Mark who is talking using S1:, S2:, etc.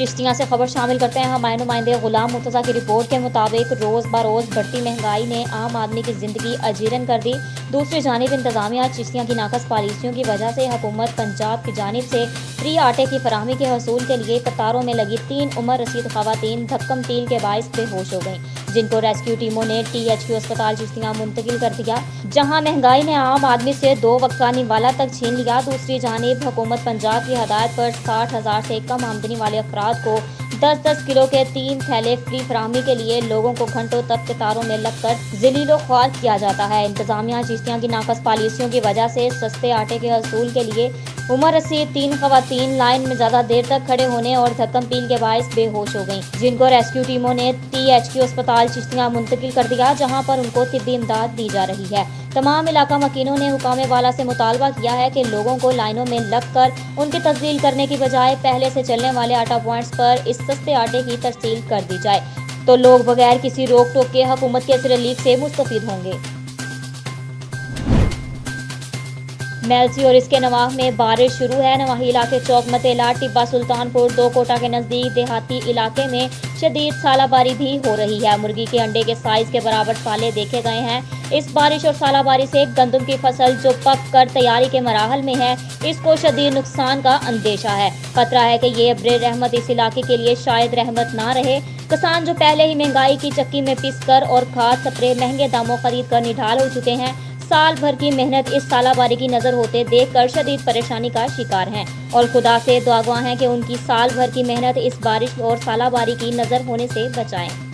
S1: चिश्तियाँ से खबर शामिल करते हैं हमारे नुमाइंदे गुलाम मुर्तज़ा की रिपोर्ट के मुताबिक रोज़ बरोज़ बढ़ती महंगाई ने आम आदमी की ज़िंदगी अजीरन कर दी। दूसरी जानिब इंतज़ामिया चिश्तियाँ की नाकस पॉलिसियों की वजह से हुकूमत पंजाब की जानिब से फ्री आटे की फराहमी के हसूल के लिए कतारों में लगी 3 उम्र रसीद खवातीन धक्कम तील के बाइस बेहोश हो गईं, जिनको रेस्क्यू टीमों ने THQ अस्पताल चिश्तियाँ मुंतकिल कर दिया, जहाँ महंगाई ने आम आदमी से 2 वक्त का निवाला तक छीन लिया। दूसरी जानिब हुकूमत पंजाब की हदायत पर 60,000 से कम आमदनी वाले अफराद को 10-10 किलो के 3 थैले फ्री फराहमी के लिए लोगों को घंटों तक कतारों में लगकर ज़लीलो ख्वार किया जाता है। इंतज़ामिया चिश्तियाँ की नाकस पॉलिसियों की वजह से सस्ते आटे के हसूल के लिए उम्र रसीद 3 खवातीन लाइन में ज़्यादा देर तक खड़े होने और धक्कम पील के बायस बेहोश हो गईं, जिनको रेस्क्यू टीमों ने THQ अस्पताल चिश्तियाँ मुंतकिल कर दिया, जहाँ पर उनको तिब्बी इमदाद दी जा रही है। तमाम इलाका मकीनों ने हुकामे वाला से मुतालबा किया है कि लोगों को लाइनों में लगकर उनकी तस्दील करने की बजाय पहले से चलने वाले आटा पॉइंट्स पर इस सस्ते आटे की तरसील कर दी जाए, तो लोग बगैर किसी रोक टोक के हुकूमत के इस रिलीफ से मुस्तफीद होंगे। मेलसी और इसके नवाह में बारिश शुरू है। नवाही इलाके चौक मतेला, टिब्बा सुल्तानपुर, 2 कोटा के नज़दीक देहाती इलाके में शदीद सालाबारी भी हो रही है। मुर्गी के अंडे के साइज के बराबर साले देखे गए हैं। इस बारिश और सालाबारी से गंदम की फसल जो पक कर तैयारी के मराहल में है, इसको शदीद नुकसान का अंदेशा है। खतरा है कि ये अब्रे रहमत इस इलाके के लिए शायद रहमत ना रहे। किसान जो पहले ही महंगाई की चक्की में पिस कर और खाद स्प्रे महंगे दामों खरीद कर निढाल हो चुके हैं, साल भर की मेहनत इस सालाबारी की नजर होते देखकर शदीद परेशानी का शिकार हैं और खुदा से दुआ हैं कि उनकी साल भर की मेहनत इस बारिश और सालाबारी की नजर होने से बचाएं।